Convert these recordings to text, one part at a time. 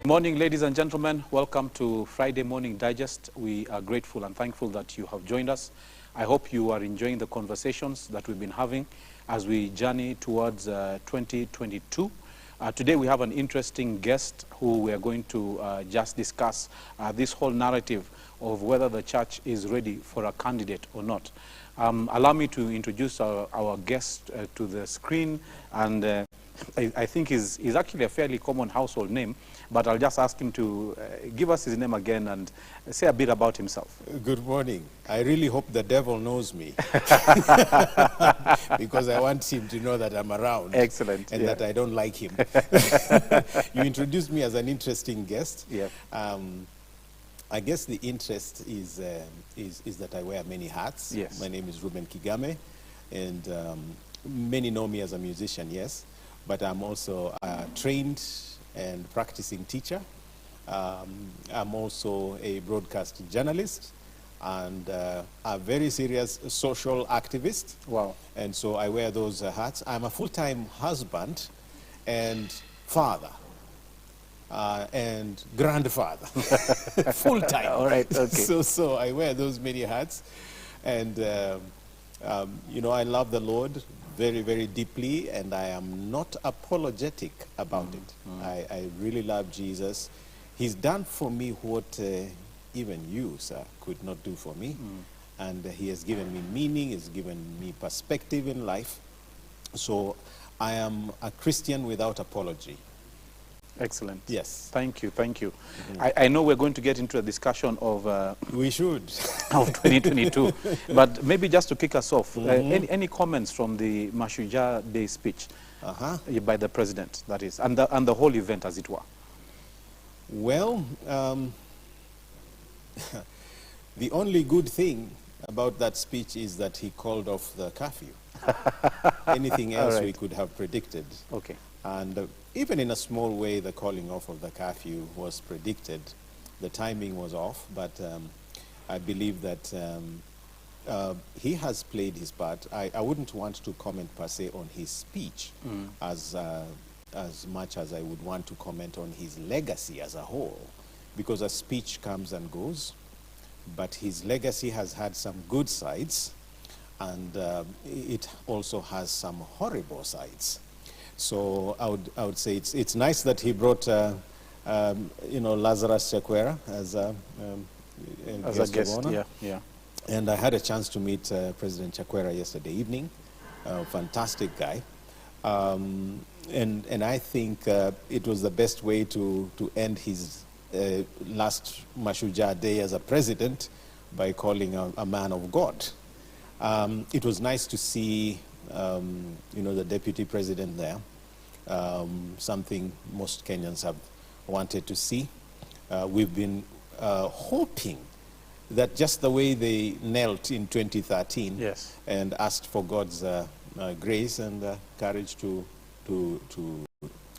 Morning, ladies and gentlemen. Welcome to Friday Morning Digest. We are grateful and thankful that you have joined us. I hope you are enjoying the conversations that we've been having as we journey towards 2022. Today we have an interesting guest who we are going to just discuss this whole narrative of whether the church is ready for a candidate or not. Allow me to introduce our guest to the screen, and I think he's actually a fairly common household name, but I'll just ask him to give us his name again and say a bit about himself. Good morning. I really hope the devil knows me because I want him to know that I'm around. Excellent. And that I don't like him. You introduced me as an interesting guest. Yeah. I guess the interest is that I wear many hats. Yes. My name is Reuben Kigame, and many know me as a musician, yes, but I'm also a trained and practicing teacher. I'm also a broadcast journalist and a very serious social activist. Wow. And so I wear those hats. I'm a full-time husband and father. And grandfather, full-time. All right, okay. So I wear those many hats, and you know, I love the Lord very, very deeply, and I am not apologetic about it. I really love Jesus. He's done for me what even you, sir, could not do for me, and he has given me meaning, he's given me perspective in life. So I am a Christian without apology. Excellent. Yes. Thank you, thank you. I know we're going to get into a discussion of we should of 2022, but maybe just to kick us off, any comments from the Mashujaa Day speech by the president, that is, and the whole event, as it were? Well, the only good thing about that speech is that he called off the curfew. Anything else we could have predicted. Okay. And even in a small way, the calling off of the curfew was predicted. The timing was off, but I believe that he has played his part. I wouldn't want to comment per se on his speech as much as I would want to comment on his legacy as a whole, because a speech comes and goes, but his legacy has had some good sides, and it also has some horrible sides. So I would say it's nice that he brought you know, Lazarus Chakwera as a guest of honor. Yeah. And I had a chance to meet President Chakwera yesterday evening. Fantastic guy. And I think it was the best way to end his last Mashujaa Day as a president by calling a man of God. It was nice to see you know, the deputy president there, something most Kenyans have wanted to see. We've been hoping that just the way they knelt in 2013 Yes. and asked for God's grace and courage to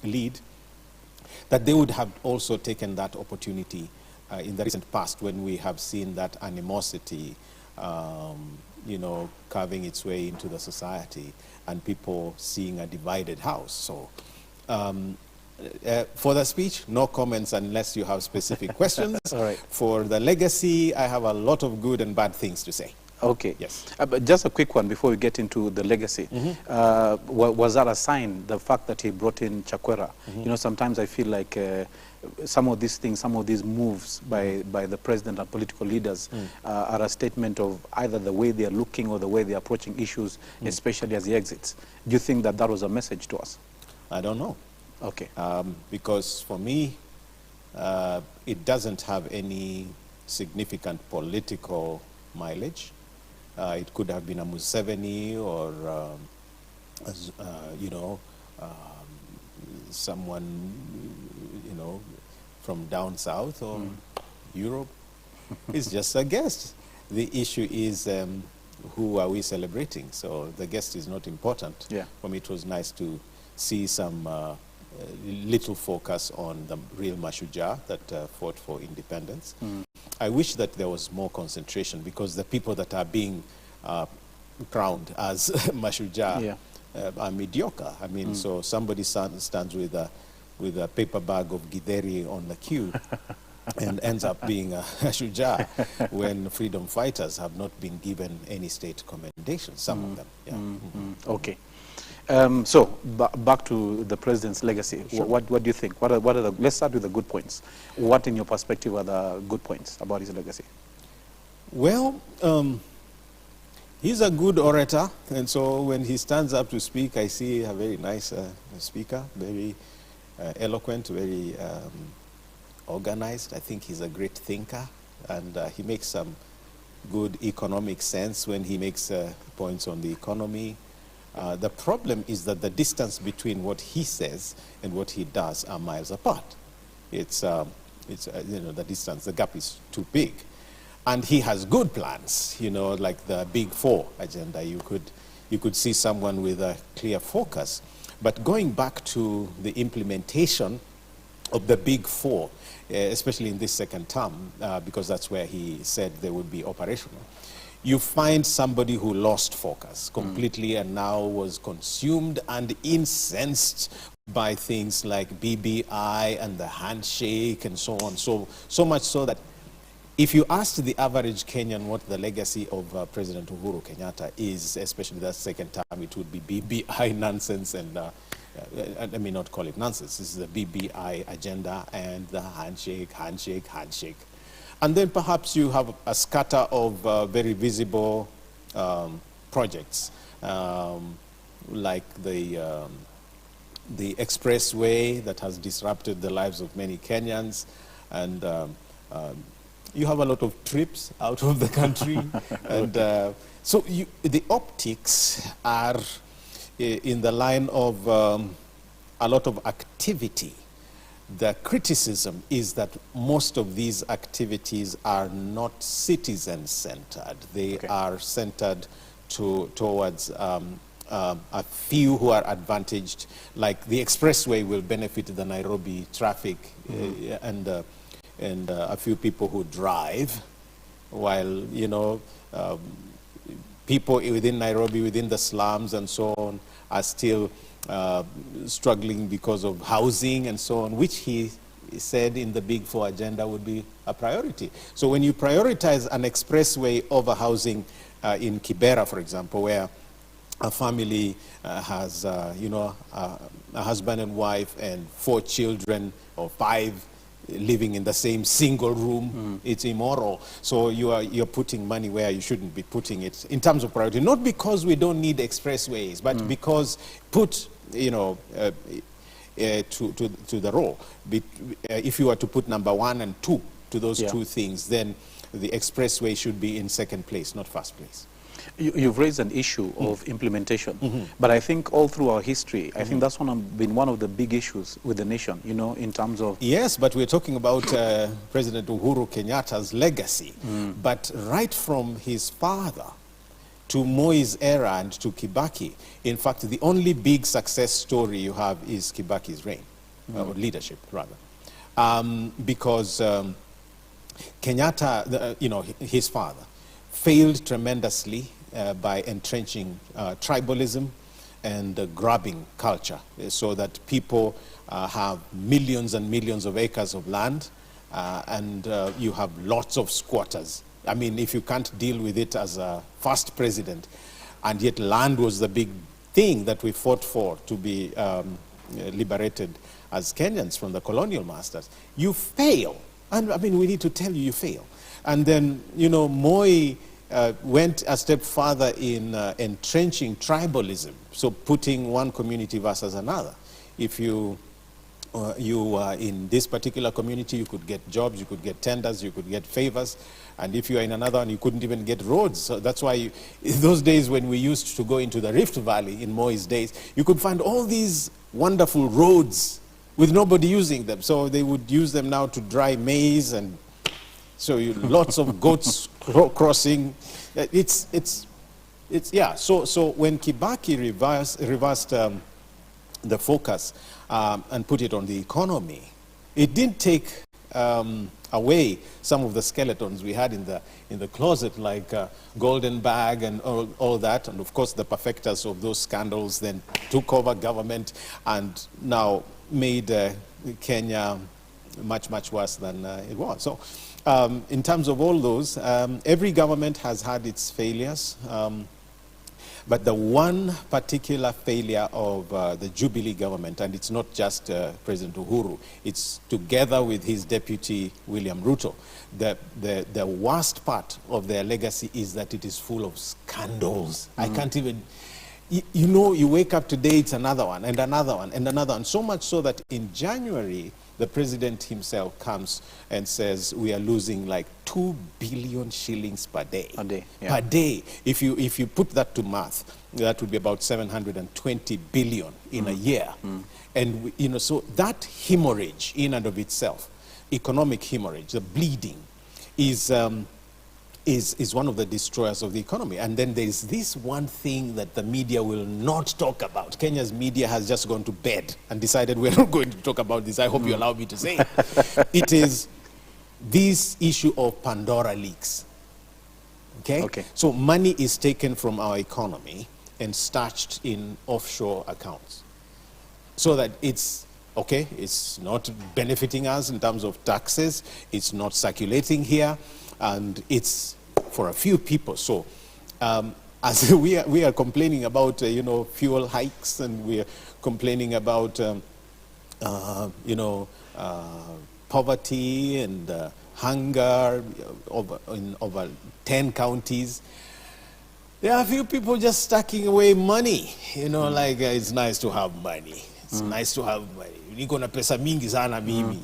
lead, that they would have also taken that opportunity in the recent past when we have seen that animosity you know, carving its way into the society and people seeing a divided house. So for the speech, no comments unless you have specific questions. All right. For the legacy, I have a lot of good and bad things to say. Okay. Yes. But just a quick one before we get into the legacy. Was that a sign, the fact that he brought in Chakwera? You know, sometimes I feel like some of these things, some of these moves by the president and political leaders are a statement of either the way they are looking or the way they are approaching issues, especially as he exits. Do you think that that was a message to us? I don't know. Okay. Because for me, it doesn't have any significant political mileage. It could have been a Museveni or, you know, someone, you know, from down south or Europe. It's just a guest. The issue is who are we celebrating? So the guest is not important. Yeah. For me, it was nice to see some little focus on the real Mashujaa that fought for independence. I wish that there was more concentration, because the people that are being crowned as Mashujaa are mediocre. I mean, so somebody stands with with a paper bag of githeri on the queue and ends up being a shujaa when freedom fighters have not been given any state commendation, some of them. Yeah. Okay. So, back to the president's legacy. Sure. What do you think? What are the, let's start with the good points. What, in your perspective, are the good points about his legacy? Well, he's a good orator, and so when he stands up to speak, I see a very nice speaker, very eloquent, very organized. I think he's a great thinker, and he makes some good economic sense when he makes points on the economy. The problem is that the distance between what he says and what he does are miles apart. It's you know, the distance, the gap is too big. And he has good plans, you know, like the Big Four agenda. You could see someone with a clear focus. But going back to the implementation of the Big Four, especially in this second term, because that's where he said they would be operational, you find somebody who lost focus completely and now was consumed and incensed by things like BBI and the handshake and so on. So much so that if you asked the average Kenyan what the legacy of President Uhuru Kenyatta is, especially that second term, it would be BBI nonsense and let me not call it nonsense. This is the BBI agenda and the handshake. And then perhaps you have a scatter of very visible projects, like the expressway that has disrupted the lives of many Kenyans, and you have a lot of trips out of the country. And so the optics are in the line of a lot of activity. The criticism is that most of these activities are not citizen-centered. They are centered towards a few who are advantaged, like the expressway will benefit the Nairobi traffic and a few people who drive, while, you know, people within Nairobi, within the slums and so on, are still struggling because of housing and so on, which he said in the Big Four agenda would be a priority. So when you prioritize an expressway over housing in Kibera, for example, where a family has, you know, a husband and wife and 4 children or 5 living in the same single room, it's immoral. So you're putting money where you shouldn't be putting it in terms of priority. Not because we don't need expressways, but because put, you know, to the role. If you were to put number 1 and 2 to those two things, then the expressway should be in second place, not first place. You've raised an issue of implementation, but I think all through our history, I think that's been one of the big issues with the nation, you know, in terms of... Yes, but we're talking about President Uhuru Kenyatta's legacy. But right from his father to Moi's era and to Kibaki, in fact, the only big success story you have is Kibaki's reign, or leadership, rather. Because Kenyatta, you know, his father, failed tremendously by entrenching tribalism and grabbing culture, so that people have millions and millions of acres of land, and you have lots of squatters. I mean, if you can't deal with it as a first president, and yet land was the big thing that we fought for to be liberated as Kenyans from the colonial masters, you fail. And I mean, we need to tell you, you fail. And then, you know, Moi went a step further in entrenching tribalism, so putting one community versus another. If you are in this particular community, you could get jobs, you could get tenders, you could get favors, and if you are in another one, you couldn't even get roads. So that's why in those days when we used to go into the Rift Valley, in Moi's days, you could find all these wonderful roads with nobody using them. So they would use them now to dry maize, and so lots of goats crossing. Yeah. So when Kibaki reversed the focus and put it on the economy, it didn't take away some of the skeletons we had in the closet, like Golden Bag and all that, and of course the perfecters of those scandals then took over government and now made Kenya much, much worse than it was. So in terms of all those, every government has had its failures. But the one particular failure of the Jubilee government, and it's not just President Uhuru, it's together with his deputy, William Ruto, the worst part of their legacy is that it is full of scandals. I can't even, you know, you wake up today, it's another one, and another one, and another one. So much so that in January, the president himself comes and says we are losing like 2 billion shillings per day. A day, yeah. Per day. If you put that to math, that would be about 720 billion in a year. And you know, so that hemorrhage in and of itself, economic hemorrhage, the bleeding, is one of the destroyers of the economy. And then there's this one thing that the media will not talk about. Kenya's media has just gone to bed and decided we're not going to talk about this. I hope you allow me to say it. It is this issue of Pandora leaks. Okay? So money is taken from our economy and stashed in offshore accounts. So that it's not benefiting us in terms of taxes, it's not circulating here, and it's for a few people. So as we are complaining about fuel hikes, and we are complaining about poverty and hunger in over 10 counties, there are a few people just stacking away money, like it's nice to have money. It's nice to have money. Niko na pesa mingi sana mimi,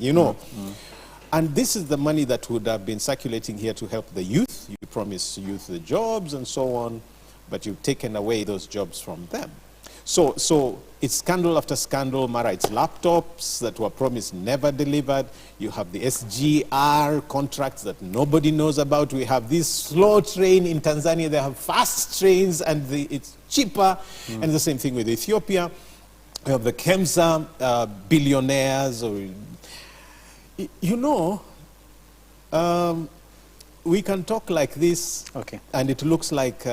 And this is the money that would have been circulating here to help the youth. You promise youth the jobs and so on, but you've taken away those jobs from them. So it's scandal after scandal. Mara, it's laptops that were promised, never delivered. You have the SGR contracts that nobody knows about. We have this slow train in Tanzania. They have fast trains and it's cheaper. And the same thing with Ethiopia. We have the KEMSA billionaires. We can talk like this, and it looks like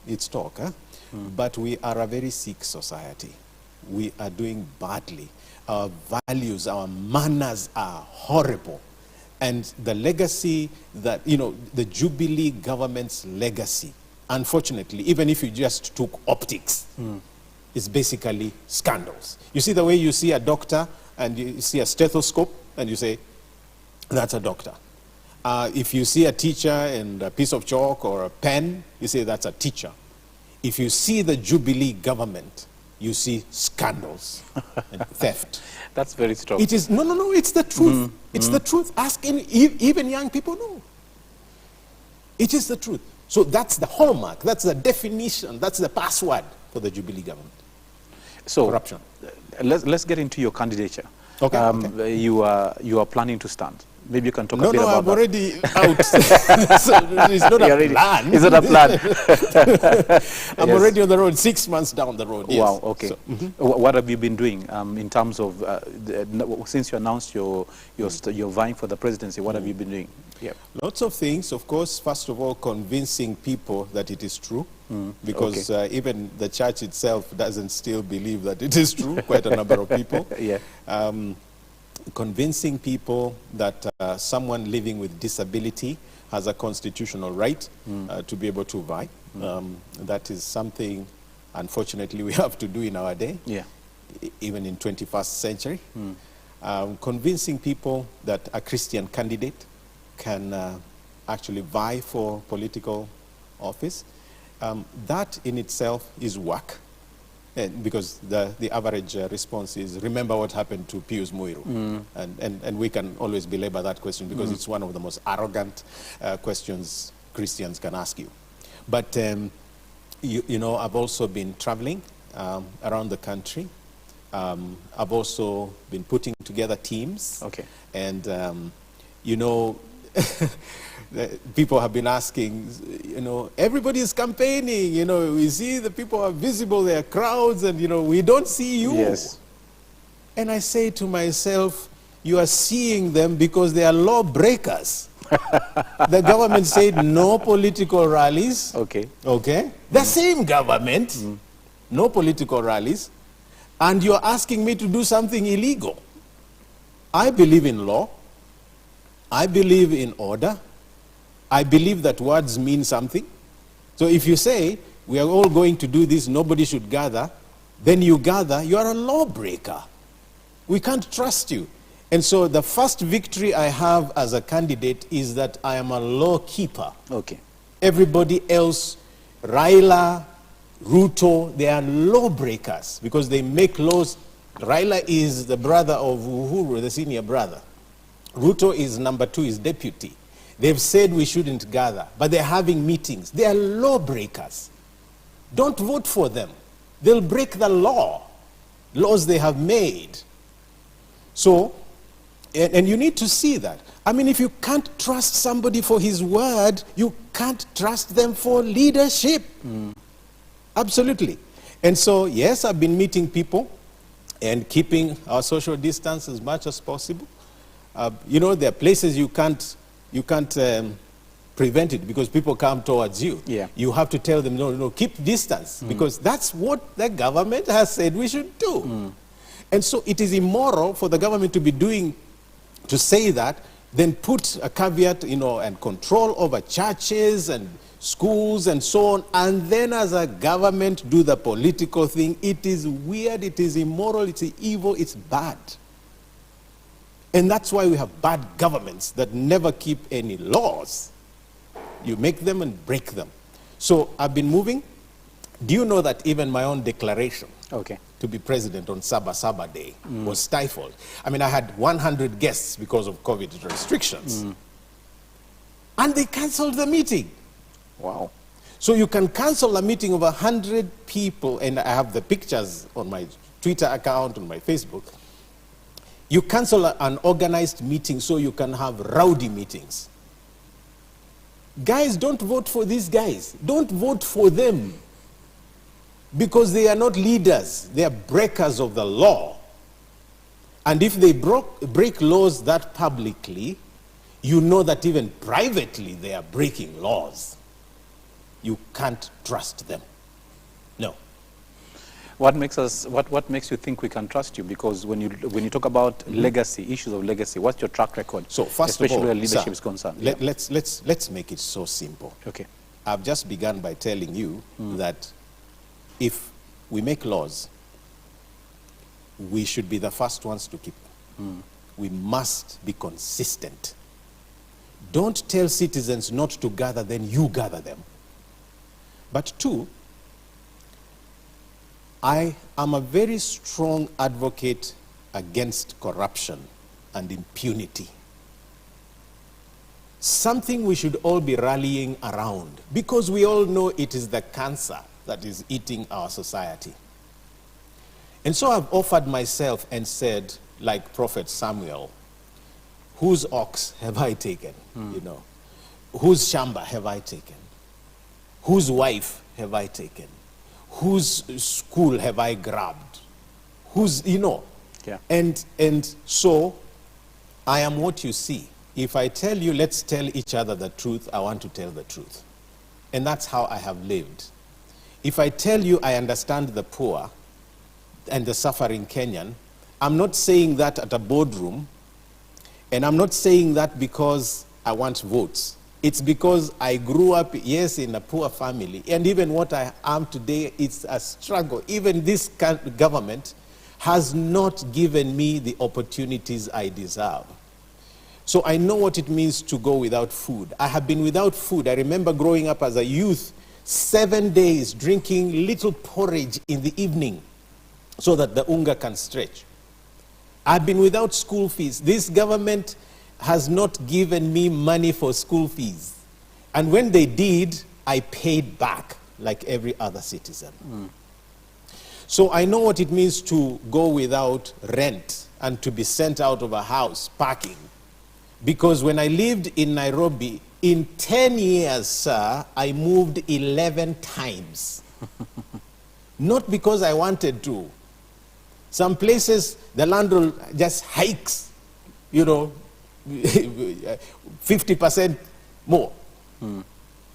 it's talk, but we are a very sick society. We are doing badly. Our values, our manners are horrible. And the legacy that, the Jubilee government's legacy, unfortunately, even if you just took optics, is basically scandals. You see the way you see a doctor and you see a stethoscope and you say, that's a doctor. If you see a teacher and a piece of chalk or a pen, you say that's a teacher. If you see the Jubilee government, you see scandals and theft. That's very strong. It is, no, it's the truth. It's the truth. Ask even young people know. It is the truth. So that's the hallmark, that's the definition, that's the password for the Jubilee government. So, corruption. Let's get into your candidature. Okay. You are planning to stand. Maybe you can talk a bit about I'm already out. So it's not a plan. It's not a plan. I'm already on the road, 6 months down the road. Yes. Wow, okay. So, what have you been doing in terms of, since you announced you're vying for the presidency, what have you been doing? Yeah. Lots of things. Of course, first of all, convincing people that it is true. Because even the church itself doesn't still believe that it is true, quite a number of people. Convincing people that someone living with disability has a constitutional right to be able to vie. That is something, unfortunately, we have to do in our day, even in 21st century. Convincing people that a Christian candidate can actually vie for political office. That in itself is work, because the average response is, remember what happened to Pius Muiru. And we can always belabor that question because it's one of the most arrogant questions Christians can ask you. But, I've also been traveling around the country. I've also been putting together teams. And, people have been asking, everybody is campaigning, we see the people are visible, there are crowds, and, we don't see you. Yes. And I say to myself, you are seeing them because they are lawbreakers. The government said no political rallies. Okay. The same government, no political rallies, and you're asking me to do something illegal. I believe in law. I believe in order. I believe that words mean something. So if you say, we are all going to do this, nobody should gather, then you gather, you are a lawbreaker. We can't trust you. And so the first victory I have as a candidate is that I am a law keeper. Okay. Everybody else, Raila, Ruto, they are lawbreakers because they make laws. Raila is the brother of Uhuru, the senior brother. Ruto is number 2, is deputy. They've said we shouldn't gather, but they're having meetings. They are lawbreakers. Don't vote for them. They'll break the law, laws they have made. So, and you need to see that. I mean, if you can't trust somebody for his word, you can't trust them for leadership. Absolutely. And so, yes, I've been meeting people and keeping our social distance as much as possible. You know, there are places you can't prevent it because people come towards you. Yeah. You have to tell them, no, keep distance, because that's what the government has said we should do. And so it is immoral for the government to say that, then put a caveat, you know, and control over churches and schools and so on, and then as a government do the political thing. It is weird, it is immoral, it's evil, it's bad. And that's why we have bad governments that never keep any laws. You make them and break them. So I've been moving. Do you know that even my own declaration to be president on Saba Day was stifled? I mean, I had 100 guests because of COVID restrictions. And they canceled the meeting. Wow. So you can cancel a meeting of 100 people, and I have the pictures on my Twitter account, on my Facebook. You cancel an organized meeting so you can have rowdy meetings. Guys, don't vote for these guys. Don't vote for them. Because they are not leaders. They are breakers of the law. And if they break laws that publicly, you know that even privately they are breaking laws. You can't trust them. No. What makes you think we can trust you? Because when you talk about legacy, issues of legacy, what's your track record? So first especially of all, where leadership sir, is concerned. Let's make it so simple. Okay. I've just begun by telling you that if we make laws, we should be the first ones to keep them. We must be consistent. Don't tell citizens not to gather, then you gather them. But 2, I am a very strong advocate against corruption and impunity. Something we should all be rallying around, because we all know it is the cancer that is eating our society. And so I've offered myself and said, like Prophet Samuel, whose ox have I taken? You know, whose shamba have I taken? Whose wife have I taken? Whose school have I grabbed? Whose, you know? Yeah. And so I am what you see. If I tell you, let's tell each other the truth, I want to tell the truth. And that's how I have lived. If I tell you I understand the poor and the suffering Kenyan, I'm not saying that at a boardroom, and I'm not saying that because I want votes. It's because I grew up, yes, in a poor family, and even what I am today, it's a struggle. Even this government has not given me the opportunities I deserve. So I know what it means to go without food. I have been without food. I remember growing up as a youth, 7 days drinking little porridge in the evening so that the unga can stretch. I've been without school fees. This government has not given me money for school fees. And when they did, I paid back like every other citizen. So I know what it means to go without rent and to be sent out of a house, parking. Because when I lived in Nairobi, in 10 years, sir, I moved 11 times. Not because I wanted to. Some places, the landlord just hikes, you know, 50% more.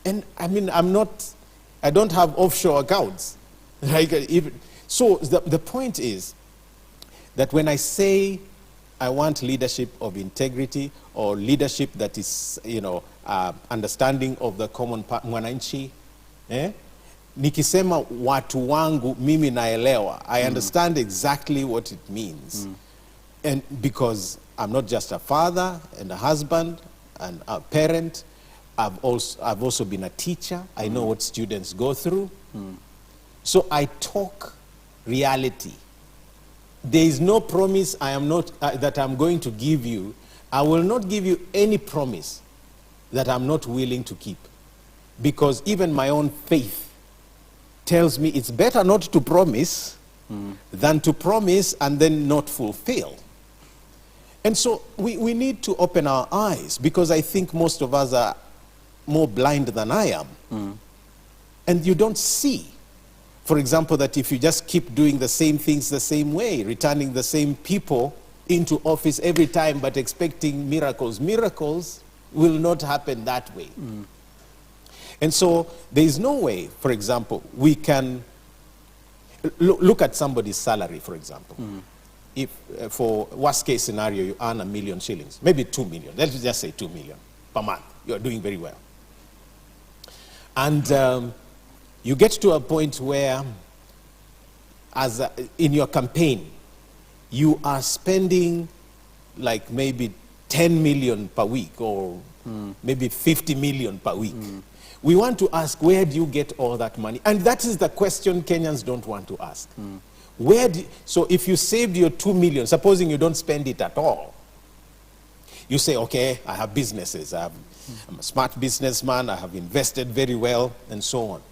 And I mean, I don't have offshore accounts. So the point is that when I say I want leadership of integrity, or leadership that is, you know, understanding of the common mwananchi. Nikisema watu wangu mimi naelewa, I understand exactly what it means. And because I'm not just a father and a husband and a parent, I've also been a teacher. I know what students go through. So I talk reality. There is no promise that I'm going to give you. I will not give you any promise that I'm not willing to keep. Because even my own faith tells me it's better not to promise than to promise and then not fulfill. And so we need to open our eyes, because I think most of us are more blind than I am. And you don't see, for example, that if you just keep doing the same things the same way, returning the same people into office every time but expecting miracles, miracles will not happen that way. And so there is no way, for example, we can look at somebody's salary, for example. If for worst case scenario, you earn $1 million shillings, maybe 2 million, let's just say 2 million per month. You're doing very well. And you get to a point where, in your campaign, you are spending like maybe 10 million per week, or maybe 50 million per week. We want to ask, where do you get all that money? And that is the question Kenyans don't want to ask. So if you saved your 2 million, supposing you don't spend it at all, you say, okay, I have businesses, I'm a smart businessman, I have invested very well, and so on.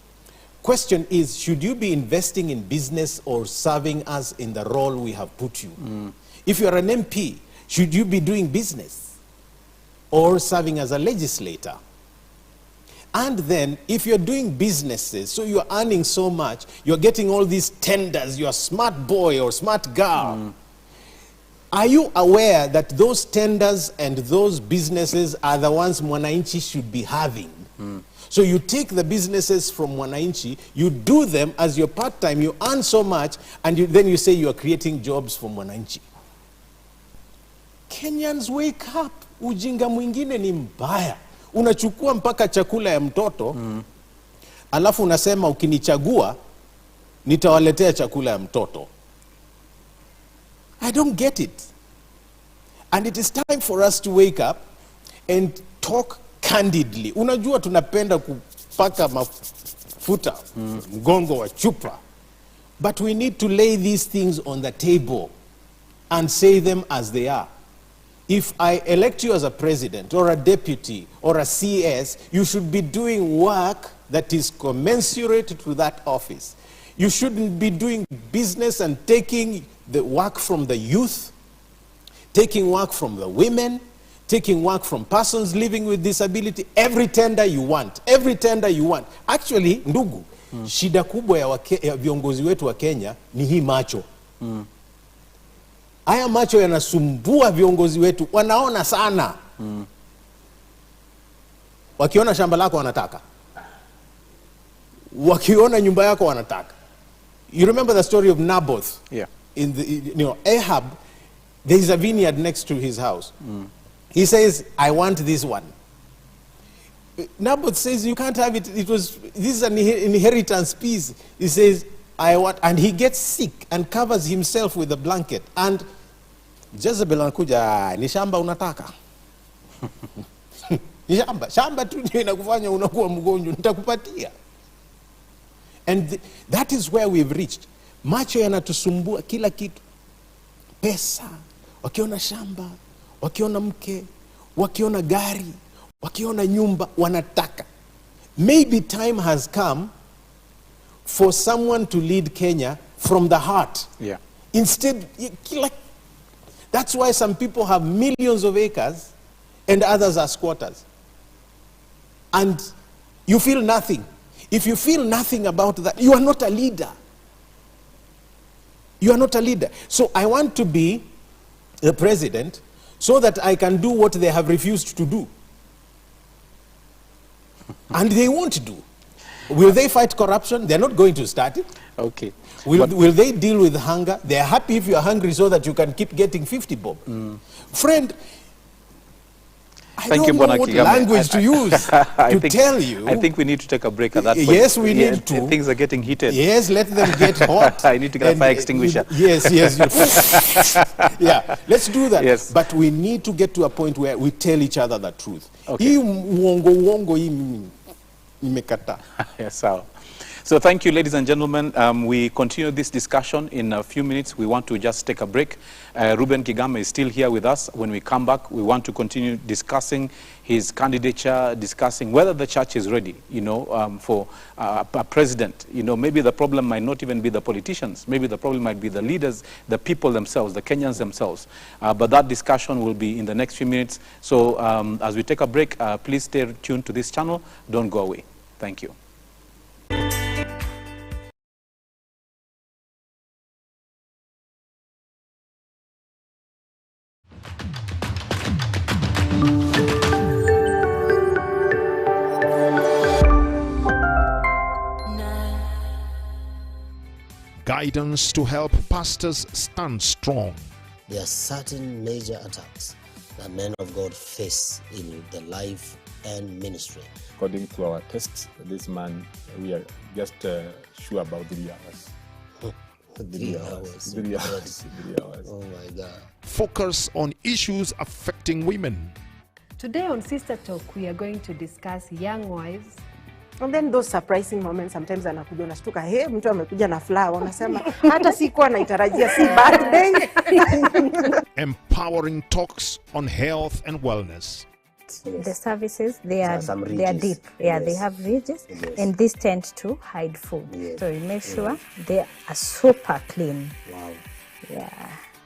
Question is, should you be investing in business or serving us in the role we have put you? If you're an MP, should you be doing business or serving as a legislator? And then, if you're doing businesses, so you're earning so much, you're getting all these tenders, you're a smart boy or smart girl, are you aware that those tenders and those businesses are the ones Mwananchi should be having? So you take the businesses from Mwananchi, you do them as your part-time, you earn so much, and then you say you are creating jobs for Mwananchi. Kenyans, wake up. Ujinga mwingine ni mbaya. Unachukua mpaka chakula ya mtoto, alafu unasema ukinichagua, nitawaletea chakula ya mtoto. I don't get it. And it is time for us to wake up and talk candidly. Unajua tunapenda kupaka mafuta, mgongo wa chupa. But we need to lay these things on the table and say them as they are. If I elect you as a president or a deputy or a CS, you should be doing work that is commensurate to that office. You shouldn't be doing business and taking the work from the youth, taking work from the women, taking work from persons living with disability. Every tender you want, every tender you want. Actually, ndugu, shida kubwa ya viongozi wetu wa Kenya ni hii macho. Haya macho yanasumbua viongozi wetu, wanaona sana. Wakiona shamba lako wanataka. Wakiona nyumba yako wanataka. You remember the story of Naboth? Yeah. In the, Ahab, there is a vineyard next to his house. He says, I want this one. Naboth says, you can't have it. This is an inheritance piece. He says, I want, and he gets sick and covers himself with a blanket. And Jezebel anakuja, ni shamba unataka. Ni shamba tu ndio inakufanya unakuwa mgonjwa, nitakupatia. And that is where we've reached. Macho yanatusumbua kila kitu. Pesa, wakiona shamba, wakiona mke, wakiona gari, wakiona nyumba, wanataka. Maybe time has come for someone to lead Kenya from the heart. Yeah. Instead, that's why some people have millions of acres and others are squatters. And you feel nothing. If you feel nothing about that, you are not a leader. You are not a leader. So I want to be the president so that I can do what they have refused to do. And they won't do. Will they fight corruption? They're not going to start it. Okay. Will they deal with hunger? They're happy if you're hungry so that you can keep getting 50 bob. Friend, I don't know what language to use to tell you. I think we need to take a break at that point. Yes, we need to. Things are getting heated. Yes, let them get hot. I need to get a fire extinguisher. Yes. Yeah, let's do that. Yes. But we need to get to a point where we tell each other the truth. Okay. Yes, sir. So thank you, ladies and gentlemen. We continue this discussion in a few minutes. We want to just take a break. Reuben Kigame is still here with us. When we come back, we want to continue discussing his candidature, discussing whether the church is ready, for a president. Maybe the problem might not even be the politicians. Maybe the problem might be the leaders, the people themselves, the Kenyans themselves. But that discussion will be in the next few minutes. So as we take a break, please stay tuned to this channel. Don't go away. Thank you. Guidance to help pastors stand strong. There are certain major attacks that men of God face in the life and ministry. According to our tests, this man, we are just sure about 3 hours. 3 hours. 3 hours. 3 hours. Oh my God. Focus on issues affecting women. Today on Sister Talk, we are going to discuss young wives. And then those surprising moments, sometimes anakuja unashtuka, hey, mtu amekuja na flower, unasema hata sikuwa naitarajia, si birthday. Empowering talks on health and wellness. The services, they are deep. Yeah, Yes. they have ridges, Yes. and these tend to hide food. Yes. So you make sure they are super clean. Wow. Yeah.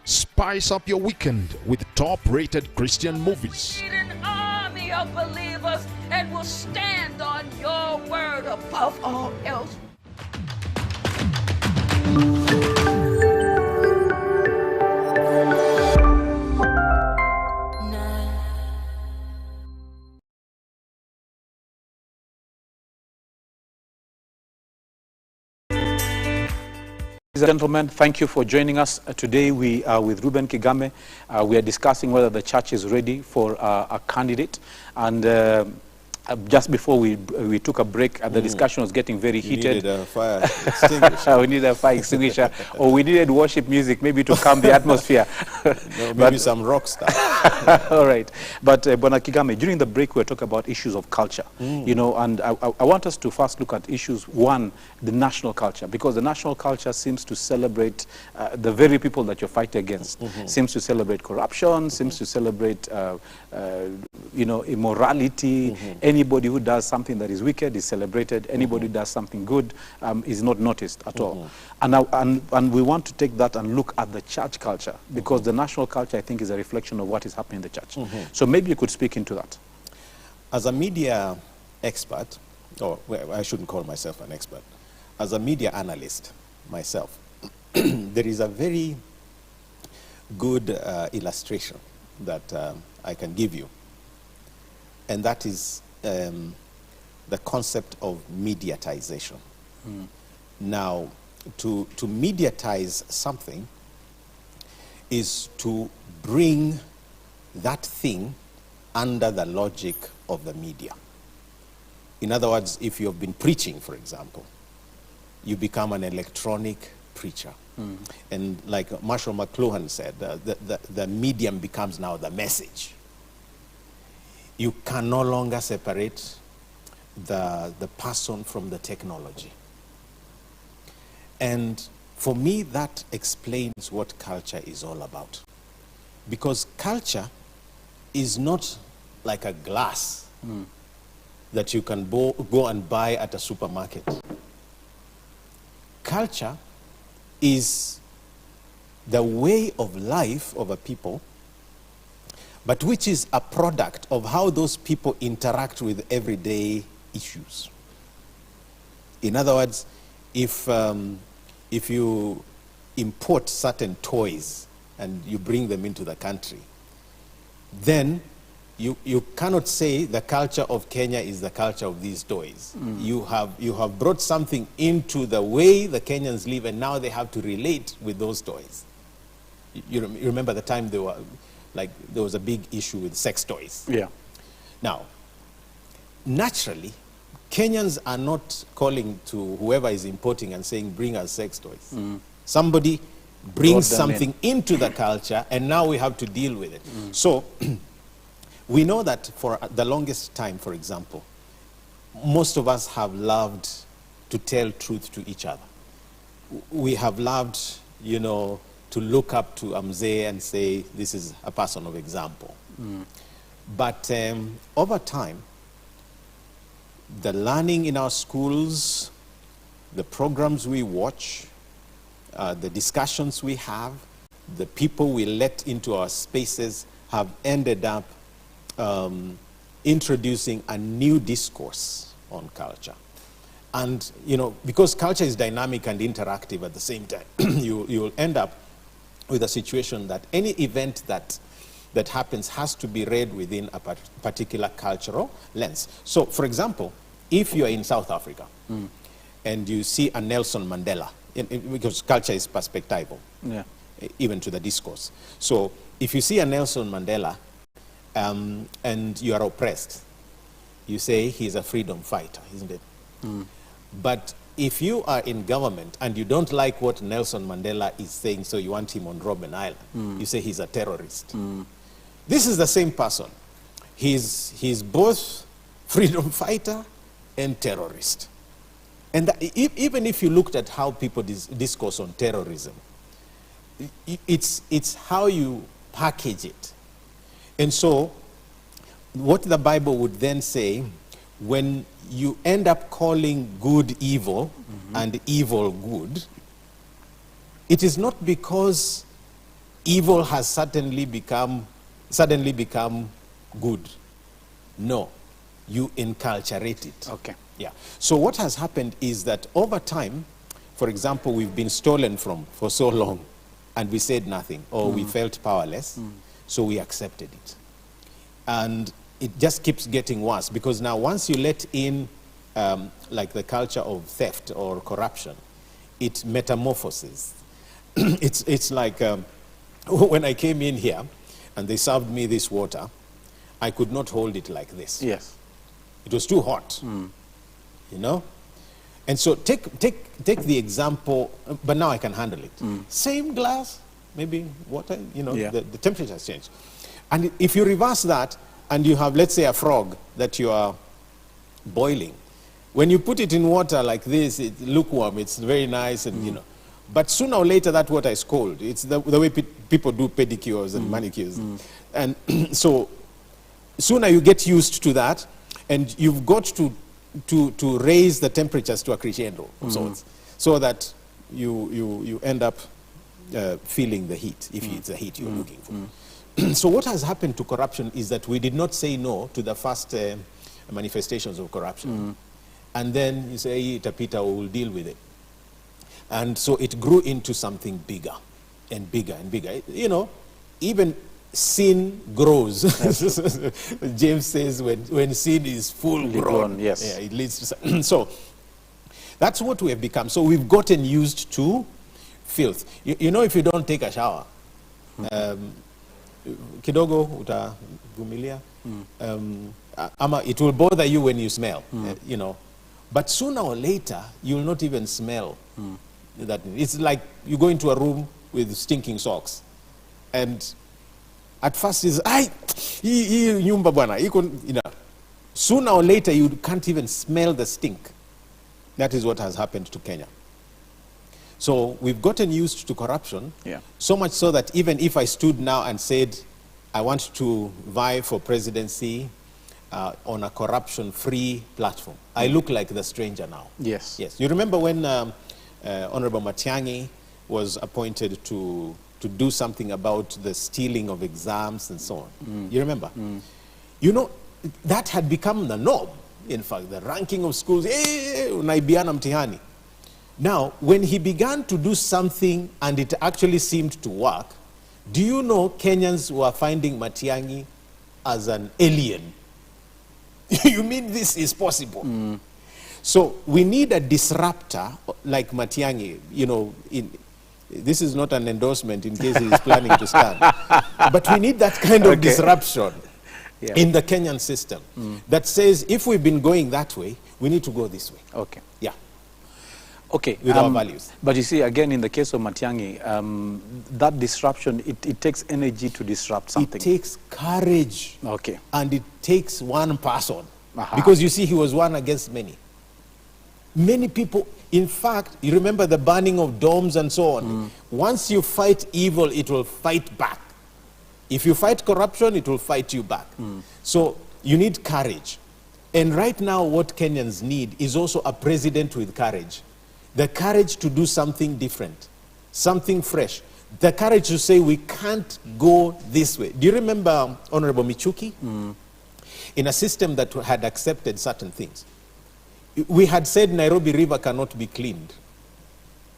Spice up your weekend with top-rated Christian movies. An army of believers and will stand on your word above all else. Ladies and gentlemen, thank you for joining us. Today we are with Reuben Kigame. We are discussing whether the church is ready for a candidate. And just before we took a break, the discussion was getting very heated. You needed a fire extinguisher. We needed a fire extinguisher. Or we needed worship music, maybe to calm the atmosphere. No, maybe some rock stuff. All right. But Bwana Kigame, during the break, we were talking about issues of culture. And I want us to first look at issues. One, the national culture, because the national culture seems to celebrate the very people that you're fighting against. Seems to celebrate corruption, seems to celebrate, immorality. Anybody who does something that is wicked is celebrated. Anybody who does something good is not noticed at all. And we want to take that and look at the church culture, because the national culture, I think, is a reflection of what is happening in the church. So maybe you could speak into that. As a media expert, or well, I shouldn't call myself an expert, as a media analyst myself, there is a very good illustration that I can give you, and that is the concept of mediatization. Now, to mediatize something is to bring that thing under the logic of the media. In other words, if you've been preaching, for example, you become an electronic preacher. And like Marshall McLuhan said, the medium becomes now the message. You can no longer separate the person from the technology. And for me, that explains what culture is all about. Because culture is not like a glass that you can go and buy at a supermarket. Culture is the way of life of a people, but which is a product of how those people interact with everyday issues. In other words, if you import certain toys and you bring them into the country, then you cannot say the culture of Kenya is the culture of these toys. You have brought something into the way the Kenyans live, and now they have to relate with those toys. You remember the time there was a big issue with sex toys. Yeah. Now, naturally, Kenyans are not calling to whoever is importing and saying, bring us sex toys. Somebody brings something into the culture, and now we have to deal with it. So, we know that for the longest time, for example, most of us have loved to tell truth to each other. We have loved, you know, to look up to a mzee and say, this is a person of example. But over time, the learning in our schools, the programs we watch, the discussions we have, the people we let into our spaces have ended up introducing a new discourse on culture. And, you know, because culture is dynamic and interactive at the same time, you'll end up with a situation that any event that happens has to be read within a particular cultural lens. So, for example, if you're in South Africa and you see a Nelson Mandela, because culture is perspectival, even to the discourse. So, if you see a Nelson Mandela and you are oppressed, you say he's a freedom fighter, isn't it? But if you are in government and you don't like what Nelson Mandela is saying, so you want him on Robben Island, you say he's a terrorist. This is the same person. He's both freedom fighter and terrorist. And even if you looked at how people discourse on terrorism, it's how you package it. And so what the Bible would then say, when you end up calling good evil and evil good, it is not because evil has suddenly become good. No, you enculturate it. Okay. Yeah. So what has happened is that over time, for example, we've been stolen from for so long, and we said nothing, or we felt powerless, so we accepted it. And it just keeps getting worse, because now once you let in like the culture of theft or corruption, it metamorphoses. It's like when I came in here and they served me this water, I could not hold it like this. Yes. It was too hot, you know? And so take the example, but now I can handle it. Same glass, maybe water, you know, the temperature has changed. And if you reverse that, and you have, let's say, a frog that you are boiling, when you put it in water like this, it's lukewarm, it's very nice, and you know. But sooner or later, that water is cold. It's the way people do pedicures and manicures. And so sooner you get used to that, and you've got to raise the temperatures to a crescendo of sorts, so that you end up feeling the heat, if it's the heat you're looking for. So what has happened to corruption is that we did not say no to the first manifestations of corruption. And then you say, itapita, we'll deal with it. And so it grew into something bigger and bigger and bigger. You know, even sin grows. James says when sin is full grown, yes. Yeah, it leads to... So that's what we have become. So we've gotten used to filth. You know, if you don't take a shower, kidogo utavumilia, ama it will bother you when you smell, you know. But sooner or later, you'll not even smell that. It's like you go into a room with stinking socks, and at first it's, nyumba bwana, you know. Sooner or later, you can't even smell the stink. That is what has happened to Kenya. So we've gotten used to corruption, so much so that even if I stood now and said, I want to vie for presidency on a corruption-free platform, I look like the stranger now. Yes. Yes. You remember when Honorable Matiang'i was appointed to do something about the stealing of exams and so on? You remember? You know, that had become the norm. In fact, the ranking of schools, unaibiana mtihani. Now, when he began to do something and it actually seemed to work, do you know Kenyans were finding Matiang'i as an alien. You mean this is possible? So we need a disruptor like Matiang'i. You know, this is not an endorsement in case he is planning to stand. But we need that kind of disruption in the Kenyan system that says if we've been going that way, we need to go this way. Okay. Yeah. Okay. With our values. But you see, again, in the case of Matiang'i, that disruption, it takes energy to disrupt something. It takes courage. Okay. And it takes one person. Because you see, he was one against many. Many people, in fact, you remember the burning of domes and so on. Once you fight evil, it will fight back. If you fight corruption, it will fight you back. So you need courage. And right now, what Kenyans need is also a president with courage. The courage to do something different, something fresh. The courage to say we can't go this way. Do you remember Honorable Michuki? In a system that had accepted certain things. We had said Nairobi River cannot be cleaned.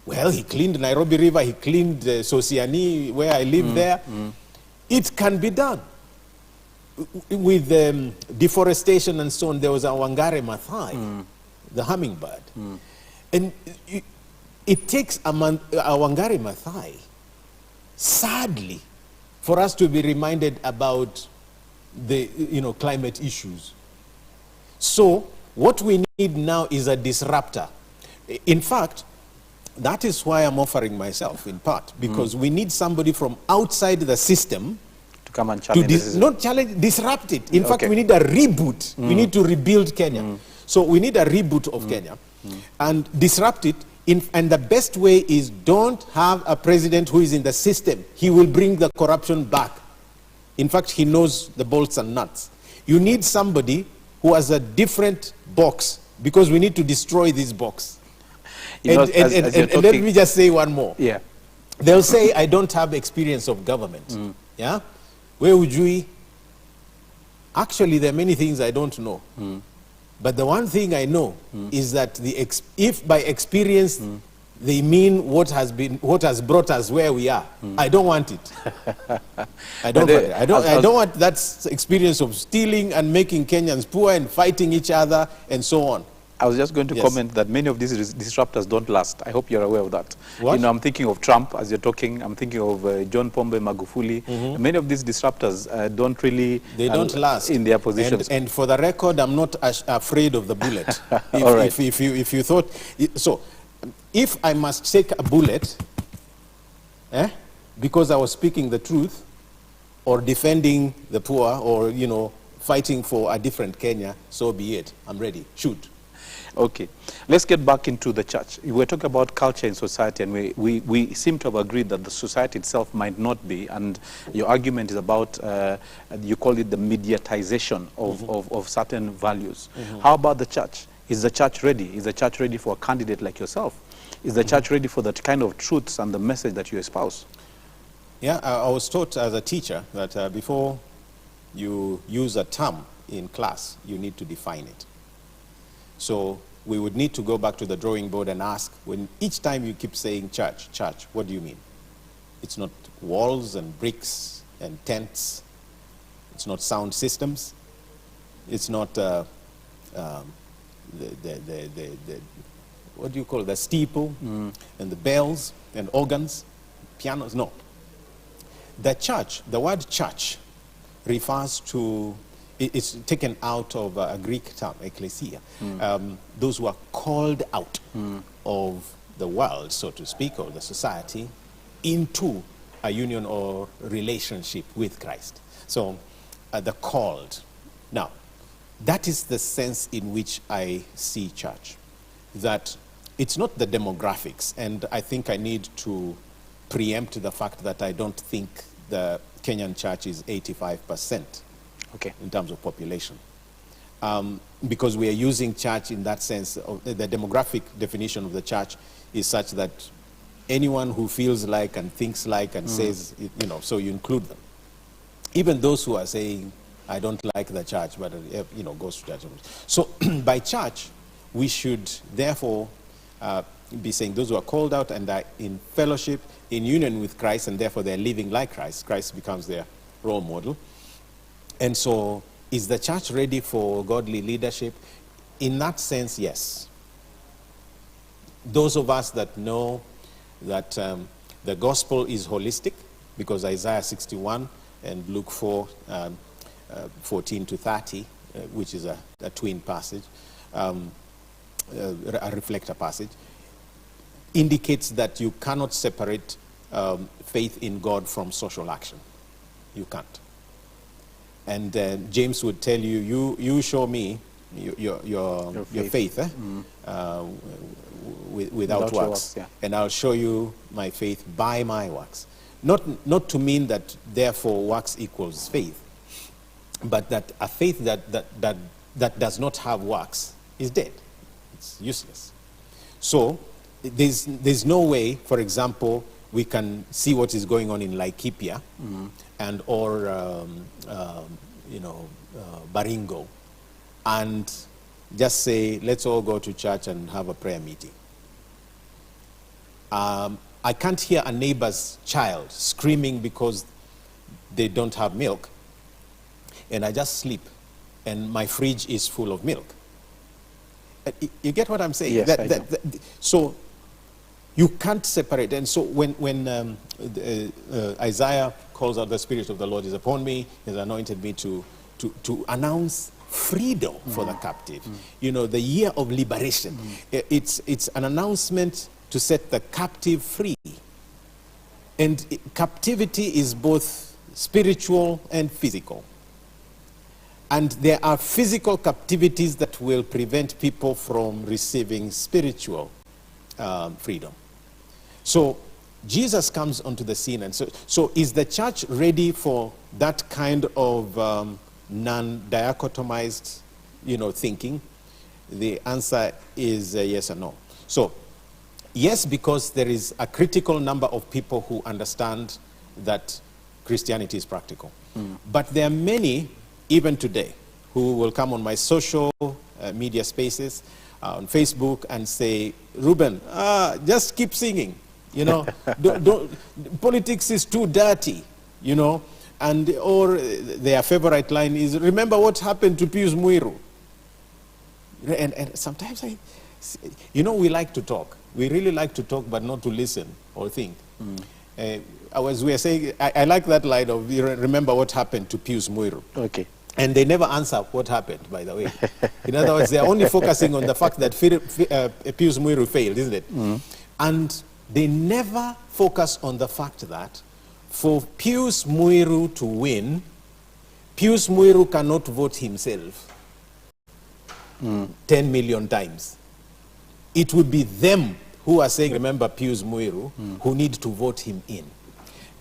Well, he cleaned Nairobi River, he cleaned Sosiani, where I live there. It can be done. With deforestation and so on, there was a Wangari Maathai, the hummingbird. And it takes a Wangari Maathai, sadly, for us to be reminded about the climate issues. So what we need now is a disruptor. In fact, that is why I'm offering myself in part, because we need somebody from outside the system to come and challenge not challenge, disrupt it. In fact, we need a reboot. We need to rebuild Kenya. So we need a reboot of Kenya and disrupt it. And the best way is don't have a president who is in the system. He will bring the corruption back. In fact, he knows the bolts and nuts. You need somebody who has a different box, because we need to destroy this box. And let me just say one more. Yeah. They'll say, I don't have experience of government. Yeah? Where would you? Actually, there are many things I don't know. But the one thing I know is that if by experience they mean what has brought us where we are, I don't want it. I don't want it. I don't want that experience of stealing and making Kenyans poor and fighting each other and so on. I was just going to comment that many of these disruptors don't last. I hope you're aware of that. What? You know, I'm thinking of Trump as you're talking. I'm thinking of John Pombe Magufuli. Many of these disruptors don't really last in their positions. And for the record, I'm not afraid of the bullet. If you thought so, if I must take a bullet, because I was speaking the truth, or defending the poor, or fighting for a different Kenya, so be it. I'm ready. Shoot. Okay, let's get back into the church. We're talking about culture in society, and we seem to have agreed that the society itself might not be, and your argument is about, you call it the mediatization of certain values. How about the church? Is the church ready? Is the church ready for a candidate like yourself? Is the church ready for that kind of truths and the message that you espouse? Yeah, I was taught as a teacher that before you use a term in class, you need to define it. So we would need to go back to the drawing board and ask, when each time you keep saying church, church, what do you mean? It's not walls and bricks and tents. It's not sound systems. It's not what do you call it? The steeple and the bells and organs, pianos. No. The church, the word church refers to, it's taken out of a Greek term, ecclesia. Those who are called out of the world, so to speak, or the society, into a union or relationship with Christ. So the called. Now, that is the sense in which I see church. That it's not the demographics, and I think I need to preempt the fact that I don't think the Kenyan church is 85%. Okay. In terms of population. Because we are using church in that sense, the demographic definition of the church is such that anyone who feels like and thinks like and says, so you include them. Even those who are saying, I don't like the church, but, goes to church. So by church, we should therefore be saying those who are called out and are in fellowship, in union with Christ, and therefore they're living like Christ. Christ becomes their role model. And so, is the church ready for godly leadership? In that sense, yes. Those of us that know that the gospel is holistic, because Isaiah 61 and Luke 4, 14 to 30, which is a twin passage, a reflector passage, indicates that you cannot separate faith in God from social action. You can't. And James would tell you, you show me your faith without works, and I'll show you my faith by my works. Not to mean that therefore works equals faith, but that a faith that does not have works is dead. It's useless. So there's no way, for example, we can see what is going on in Laikipia and or Baringo, and just say, let's all go to church and have a prayer meeting. I can't hear a neighbor's child screaming because they don't have milk, and I just sleep, and my fridge is full of milk. You get what I'm saying? Yes, so you can't separate. And so when Isaiah calls out, the Spirit of the Lord is upon me, He has anointed me to announce freedom for the captive. You know, the year of liberation. It's an announcement to set the captive free. And captivity is both spiritual and physical. And there are physical captivities that will prevent people from receiving spiritual freedom. So Jesus comes onto the scene, and so is the church ready for that kind of non-dichotomized, thinking? The answer is yes or no. So yes, because there is a critical number of people who understand that Christianity is practical. But there are many, even today, who will come on my social media spaces, on Facebook, and say, Reuben, just keep singing. Politics is too dirty, and or their favorite line is, remember what happened to Pius Muiru. And sometimes we like to talk. We really like to talk, but not to listen or think. As we are saying, I like that line of, remember what happened to Pius Muiru. Okay. And they never answer what happened, by the way. In other words, they're only focusing on the fact that Pius Muiru failed, isn't it? And they never focus on the fact that for Pius Muiru to win, Pius Muiru cannot vote himself 10 million times. It would be them who are saying, remember Pius Muiru, who need to vote him in.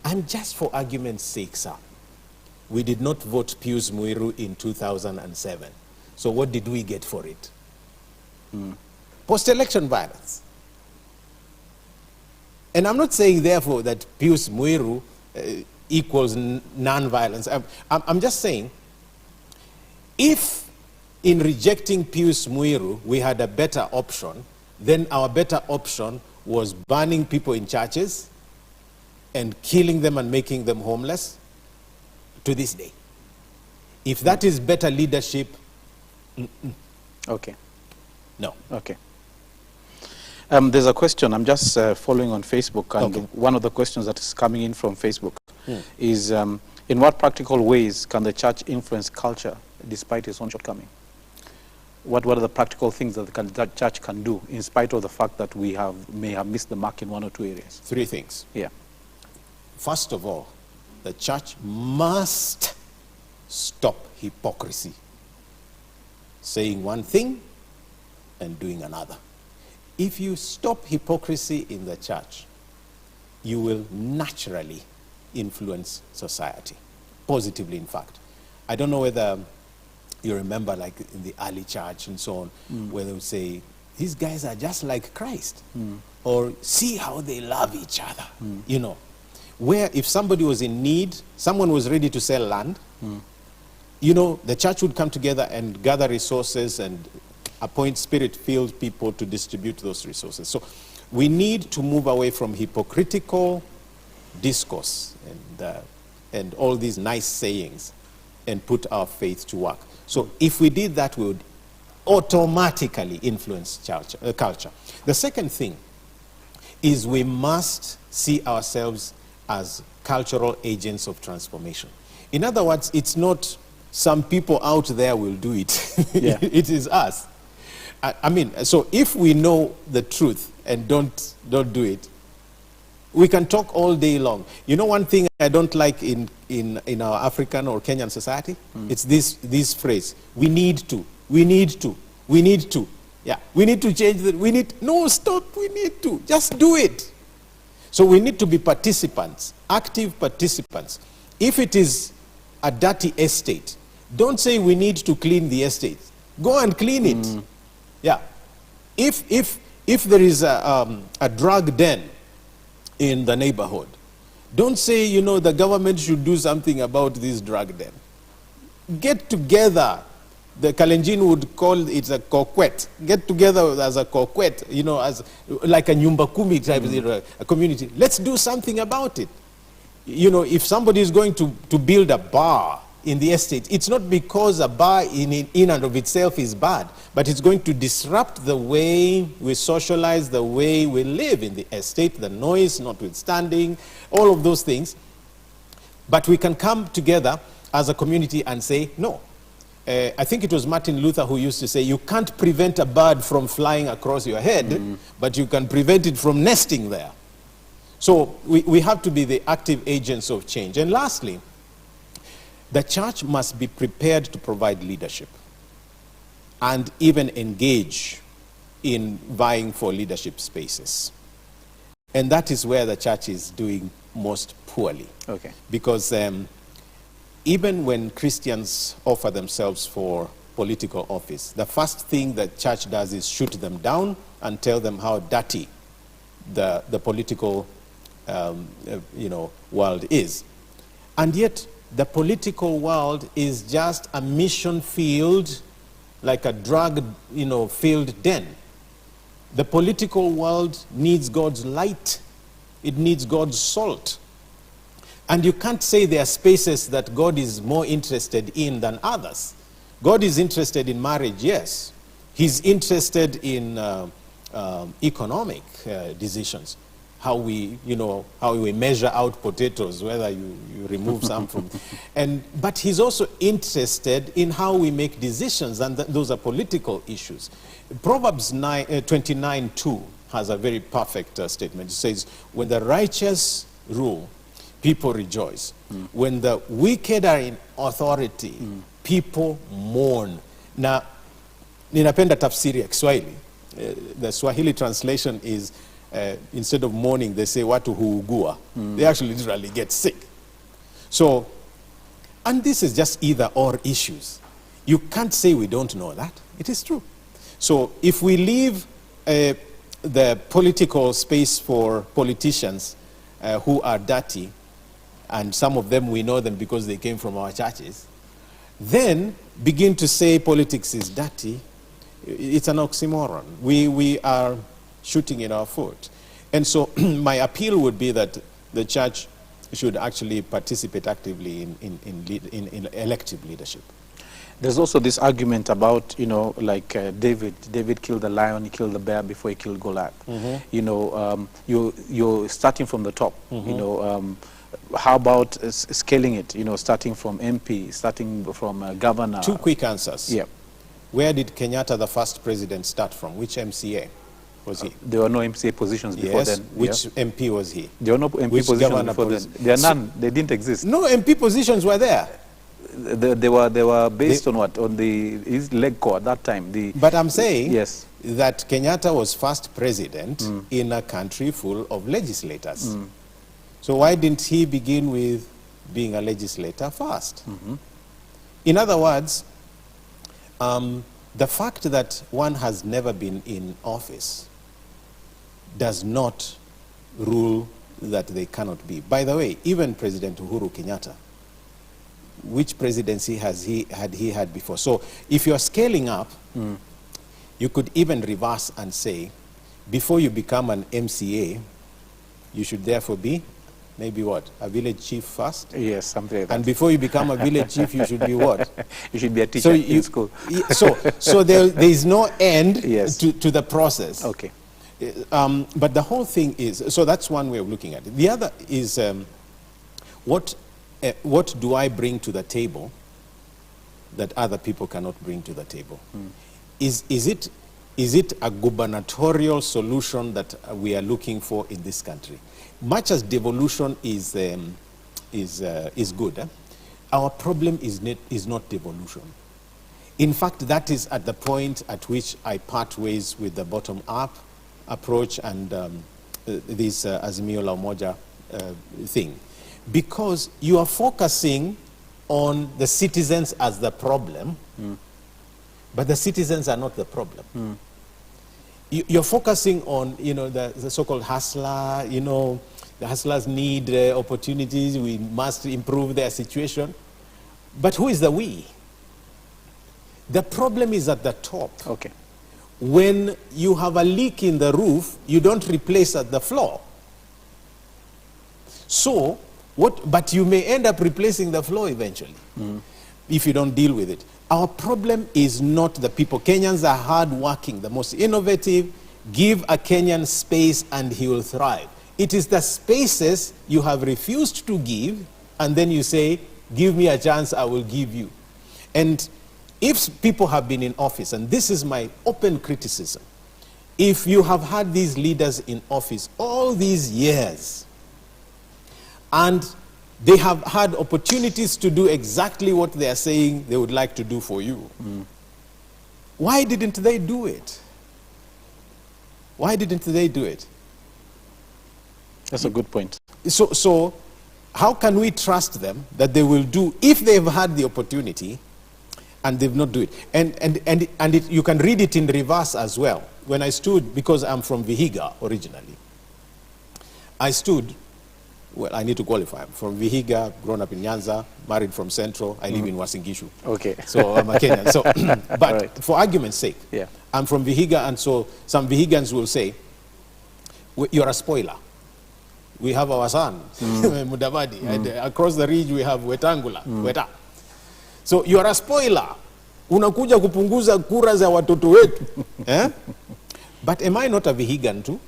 And just for argument's sake, sir, we did not vote Pius Muiru in 2007. So what did we get for it? Post-election violence. And I'm not saying, therefore, that Pius Muiru equals non-violence. I'm just saying, if in rejecting Pius Muiru we had a better option, then our better option was banning people in churches and killing them and making them homeless to this day. If that is better leadership, Okay. No. Okay. There's a question, I'm just following on Facebook, and one of the questions that is coming in from Facebook is, in what practical ways can the church influence culture despite its own shortcoming? What are the practical things that the church can do in spite of the fact that we may have missed the mark in one or two areas? 3 things. Yeah. First of all, the church must stop hypocrisy. Saying one thing and doing another. If you stop hypocrisy in the church, you will naturally influence society, positively in fact. I don't know whether you remember, like in the early church and so on, where they would say, these guys are just like Christ. Or see how they love each other, Where if somebody was in need, someone was ready to sell land, the church would come together and gather resources and appoint spirit-filled people to distribute those resources. So we need to move away from hypocritical discourse and all these nice sayings and put our faith to work. So if we did that, we would automatically influence culture. The second thing is we must see ourselves as cultural agents of transformation. In other words, it's not some people out there will do it. Yeah. It is us. I mean, so if we know the truth and don't do it, we can talk all day long. You know one thing I don't like in our African or Kenyan society? It's this phrase, we need to. Yeah, we need to change that. No, stop, we need to. Just do it. So we need to be participants, active participants. If it is a dirty estate, don't say we need to clean the estate. Go and clean it. Yeah. If there is a drug den in the neighborhood, don't say, you know, the government should do something about this drug den. Get together. The Kalenjin would call it a kokwet. Get together as a kokwet, you know, as like a nyumba kumi type a community. Let's do something about it. You know, if somebody is going to build a bar in the estate, it's not because a bar in and of itself is bad, but it's going to disrupt the way we socialize, the way we live in the estate, the noise notwithstanding, all of those things. But we can come together as a community and say, no. I think it was Martin Luther who used to say, you can't prevent a bird from flying across your head, but you can prevent it from nesting there. So we have to be the active agents of change. And lastly, the church must be prepared to provide leadership and even engage in vying for leadership spaces. And that is where the church is doing most poorly. Okay. Because even when Christians offer themselves for political office, the first thing the church does is shoot them down and tell them how dirty the political world is. And yet, the political world is just a mission field, like a drug, filled den. The political world needs God's light. It needs God's salt. And you can't say there are spaces that God is more interested in than others. God is interested in marriage, yes. He's interested in economic decisions. How we measure out potatoes, whether you remove some from. But he's also interested in how we make decisions, and those are political issues. Proverbs 29:2 has a very perfect statement. It says, when the righteous rule, people rejoice. When the wicked are in authority, people mourn. Now, ninapenda tafsiri ya Kiswahili. The Swahili translation is, instead of mourning, they say watu huugua. They actually literally get sick. So, and this is just either or issues. You can't say we don't know that. It is true. So if we leave the political space for politicians who are dirty, and some of them we know them because they came from our churches, then begin to say politics is dirty, it's an oxymoron. We are shooting in our foot. And so my appeal would be that the church should actually participate actively in elective leadership. There's also this argument about, David killed the lion, he killed the bear before he killed Goliath. You're starting from the top. How about scaling it, starting from MP, starting from governor? Two quick answers. Yeah. Where did Kenyatta, the first president, start from? Which MCA was he? There were no MCA positions before then. Which MP was he? There were no MP positions before then. There are none. They didn't exist. No MP positions were there. They were based on what? On his leg core at that time. But I'm saying yes, that Kenyatta was first president in a country full of legislators. So why didn't he begin with being a legislator first? In other words, the fact that one has never been in office does not rule that they cannot be. By the way, even President Uhuru Kenyatta, which presidency had he had before? So if you're scaling up, you could even reverse and say, before you become an MCA, you should therefore be maybe what? A village chief first? Yes, something like that. And before you become a village chief, you should be what? You should be a teacher in school. So there is no end Yes. to the process. Okay. But the whole thing is, so that's one way of looking at it. The other is, what do I bring to the table that other people cannot bring to the table? Is it a gubernatorial solution that we are looking for in this country? Much as devolution is good, our problem is not devolution. In fact, that is at the point at which I part ways with the bottom-up approach and this Azimio la Umoja thing. Because you are focusing on the citizens as the problem, but the citizens are not the problem. You're focusing on, the so-called hustler, the hustlers need opportunities, we must improve their situation. But who is the we? The problem is at the top. Okay. When you have a leak in the roof, you don't replace at the floor. So, but you may end up replacing the floor eventually, if you don't deal with it. Our problem is not the people. Kenyans are hardworking, the most innovative. Give a Kenyan space and he will thrive. It is the spaces you have refused to give, and then you say, give me a chance, I will give you. And if people have been in office, and this is my open criticism, if you have had these leaders in office all these years, and they have had opportunities to do exactly what they are saying they would like to do for you, why didn't they do it? Why didn't they do it? That's a good point. So how can we trust them that they will do, if they've had the opportunity and they've not do it? And you can read it in reverse as well. When I stood, because I'm from Vihiga originally, I stood, well, I need to qualify. I'm from Vihiga, grown up in Nyanza, married from Central. I live in Wasingishu. Okay. So I'm a Kenyan. So, but right. For argument's sake, yeah. I'm from Vihiga, and so some Vihigans will say, you're a spoiler. We have our son, Mudavadi. And across the ridge, we have Wetangula. Weta. So you're a spoiler. Unakuja kupunguza kura za watoto wetu. But am I not a Vihigan too?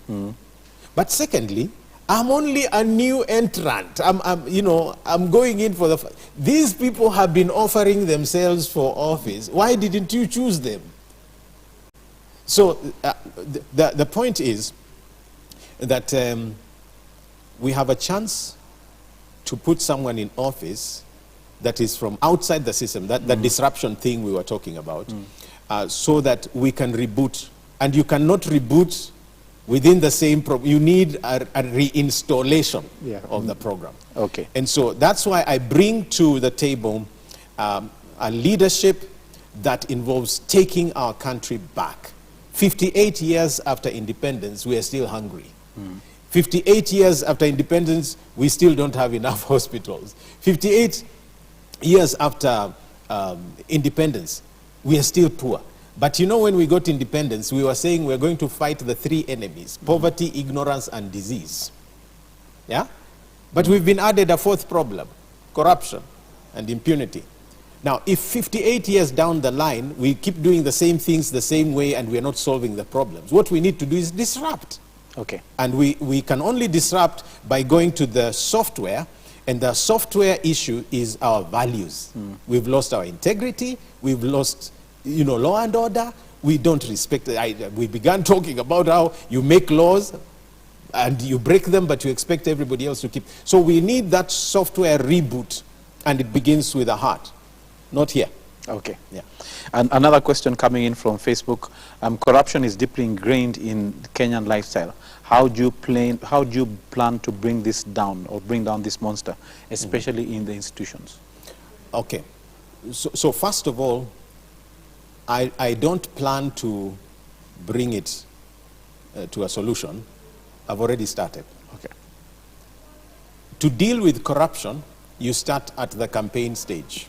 But secondly, I'm only a new entrant. I'm going in for the... These people have been offering themselves for office. Why didn't you choose them? So the point is that we have a chance to put someone in office that is from outside the system, that disruption thing we were talking about, so that we can reboot. And you cannot reboot within the same program. You need a reinstallation of the program. Okay. And so that's why I bring to the table a leadership that involves taking our country back. 58 years after independence, we are still hungry. 58 years after independence, we still don't have enough hospitals. 58 years after independence, we are still poor. But when we got independence, we were saying we're going to fight the three enemies: poverty, ignorance, and disease. Yeah? But we've been added a fourth problem: corruption and impunity. Now, if 58 years down the line, we keep doing the same things the same way and we're not solving the problems, what we need to do is disrupt. Okay. And we can only disrupt by going to the software, and the software issue is our values. We've lost our integrity, we've lost, law and order, we don't respect it. We began talking about how you make laws and you break them, but you expect everybody else to keep. So we need that software reboot, and it begins with the heart, not here. Okay. Yeah. And another question coming in from Facebook: corruption is deeply ingrained in the Kenyan lifestyle. How do you plan to bring this down, or bring down this monster, especially in the institutions? Okay. So first of all, I don't plan to bring it to a solution. I've already started. Okay. To deal with corruption, you start at the campaign stage,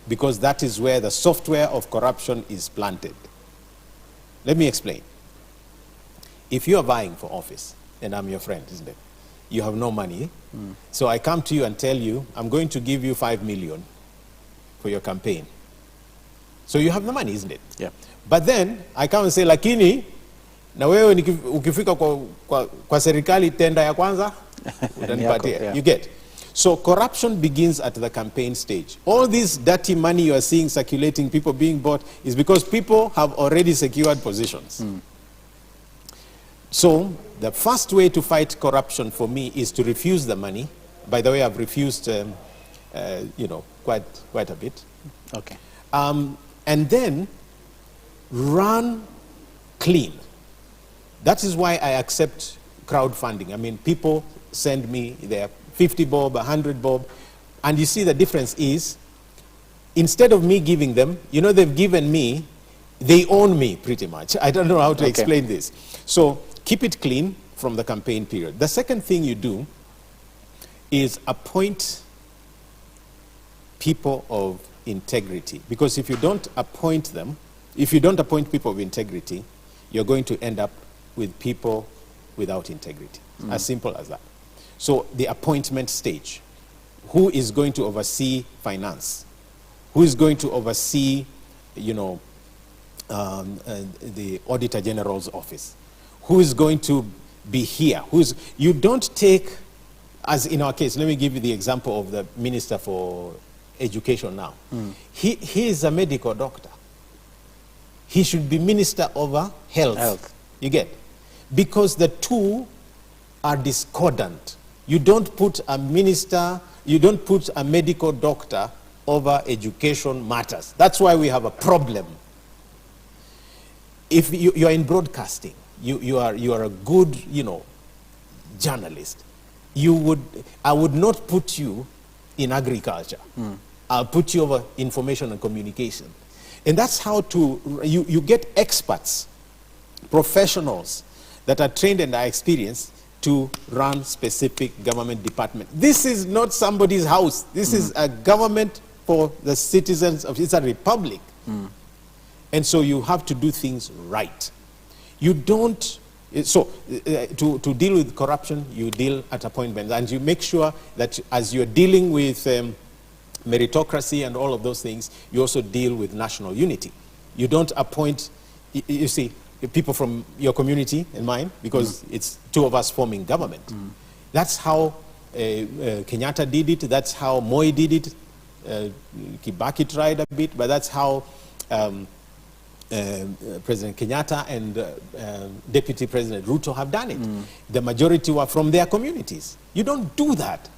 because that is where the software of corruption is planted. Let me explain. If you are vying for office, and I'm your friend, isn't it? you have no money. So I come to you and tell you, I'm going to give you 5 million for your campaign. So you have the money, isn't it? Yeah. But then I come and say, lakini, na wewe ukifika kwa serikali tenda ya kwanza, utanipatia. Yeah. You get? So corruption begins at the campaign stage. All this dirty money you are seeing circulating, people being bought, is because people have already secured positions. So the first way to fight corruption for me is to refuse the money. By the way, I've refused, quite a bit. Okay. And then run clean. That is why I accept crowdfunding. I mean, people send me their 50 bob, 100 bob, and you see the difference is, instead of me giving them, they've given me, they own me pretty much. I don't know how to explain this. So keep it clean from the campaign period. The second thing you do is appoint people of integrity. Because if you don't appoint them, if you don't appoint people of integrity, you're going to end up with people without integrity. As simple as that. So the appointment stage. Who is going to oversee finance? Who is going to oversee, the Auditor General's office? Who is going to be here? You don't take, as in our case, let me give you the example of the Minister for Education now. He is a medical doctor. He should be Minister over Health. You get? Because the two are discordant. You don't put a minister, you don't put a medical doctor over education matters. That's why we have a problem. If you are in broadcasting, you are a good, journalist. I would not put you in agriculture. I'll put you over information and communication. And that's how you get experts, professionals that are trained and are experienced to run specific government department. This is not somebody's house. This is a government for the citizens of, it's a republic. And so you have to do things right. You don't, to deal with corruption, you deal at appointments, and you make sure that as you're dealing with meritocracy and all of those things, you also deal with national unity. You don't appoint, you see, people from your community and mine, because it's two of us forming government. That's how Kenyatta did it, that's how Moi did it, Kibaki tried a bit, but that's how President Kenyatta and Deputy President Ruto have done it. The majority were from their communities. You don't do that.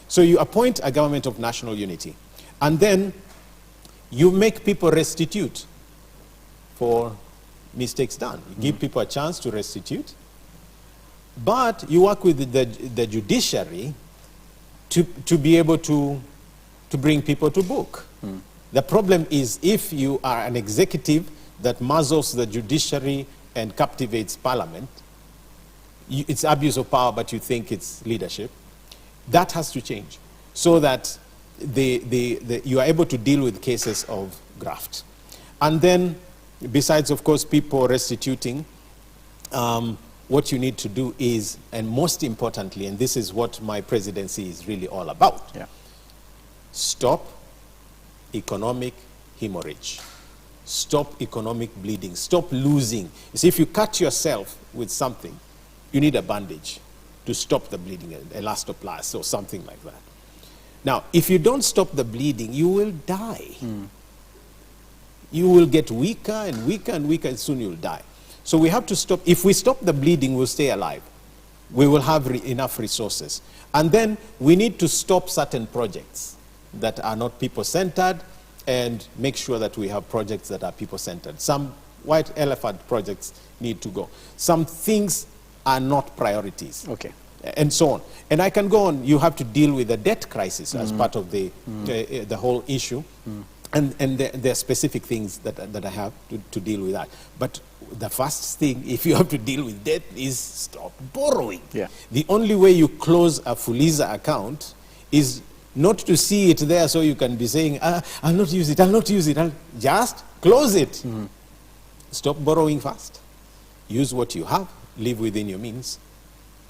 So you appoint a government of national unity, and then you make people restitute for mistakes done. You give people a chance to restitute, but you work with the judiciary to be able to bring people to book. The problem is if you are an executive that muzzles the judiciary and captivates parliament, it's abuse of power, but you think it's leadership. That has to change so that you are able to deal with cases of graft. And then, besides, of course, people restituting, what you need to do is, and most importantly, and this is what my presidency is really all about, stop economic hemorrhage. Stop economic bleeding. Stop losing. You see, if you cut yourself with something, you need a bandage to stop the bleeding, an elastoplast or something like that. Now, if you don't stop the bleeding, you will die. You will get weaker and weaker and weaker, and soon you'll die. So we have to stop. If we stop the bleeding, we'll stay alive. We will have enough resources. And then we need to stop certain projects that are not people-centered and make sure that we have projects that are people-centered. Some white elephant projects need to go. Some things are not priorities. And so on. And I can go on. You have to deal with the debt crisis as part of the whole issue. And there are specific things that I have to deal with that. But the first thing, if you have to deal with debt, is stop borrowing. The only way you close a Fuliza account is not to see it there so you can be saying, I'll not use it, I'll not use it. Just close it. Stop borrowing fast. Use what you have. Live within your means.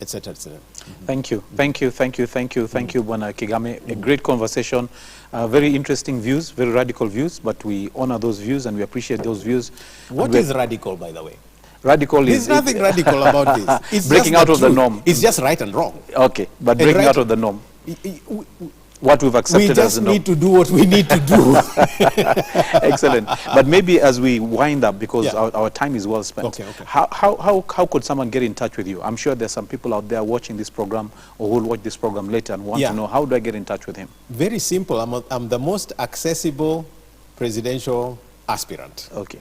etc., etc. Thank you, thank you, thank you, thank you, thank you, Bwana Kigame. A great conversation, very interesting views, very radical views, but we honor those views and we appreciate those views. What is radical, by the way? Radical There's nothing radical about this. It's breaking just out of the norm. It's just right and wrong. Okay, but breaking out of the norm. What we've accepted we as the norm. just need to do what we need to do. Excellent. But maybe as we wind up, because our time is well spent, okay. How could someone get in touch with you? I'm sure there's some people out there watching this program or who will watch this program later and want to know, how do I get in touch with him? Very simple. I'm the most accessible presidential aspirant. Okay.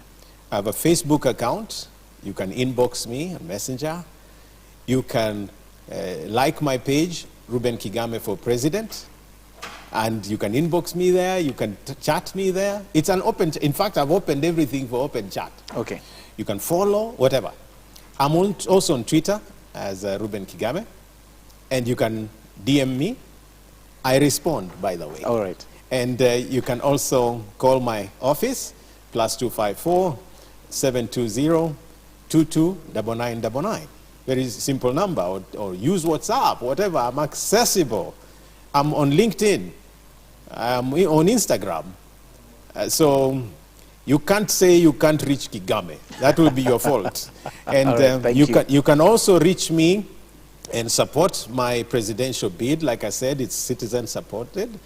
I have a Facebook account. You can inbox me on Messenger. You can like my page, Reuben Kigame for President. And you can inbox me there, you can chat me there. It's an open, in fact, I've opened everything for open chat. Okay. You can follow, whatever. I'm also on Twitter as Reuben Kigame. And you can DM me. I respond, by the way. All right. And you can also call my office, +254 720 229999. Very simple number, or use WhatsApp, whatever. I'm accessible. I'm on LinkedIn. I'm on Instagram. So you can't say you can't reach Kigame. That will be your fault. And right, you can also reach me and support my presidential bid. Like I said, it's citizen supported.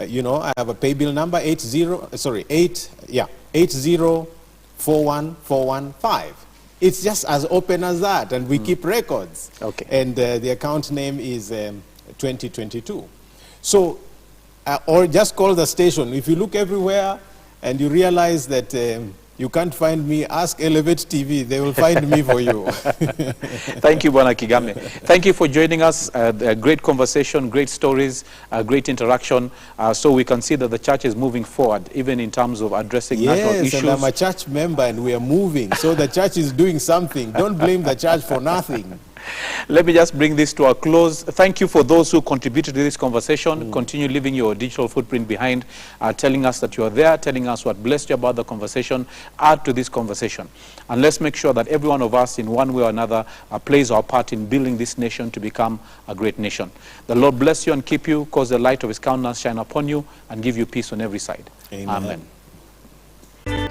You know, I have a pay bill number 8041415. It's just as open as that, and we keep records. Okay. And the account name is 2022. So, or just call the station. If you look everywhere and you realize that you can't find me, ask Elevate TV. They will find me for you. Thank you, Bwana Kigame. Thank you for joining us. A great conversation, great stories, great interaction. So we can see that the church is moving forward, even in terms of addressing national issues. Yes, and I'm a church member and we are moving. So the church is doing something. Don't blame the church for nothing. Let me just bring this to a close. Thank you for those who contributed to this conversation. Continue leaving your digital footprint behind, telling us that you are there, telling us what blessed you about the conversation. Add to this conversation. And let's make sure that every one of us, in one way or another, plays our part in building this nation to become a great nation. The Lord bless you and keep you, cause the light of his countenance shine upon you, and give you peace on every side. Amen. Amen.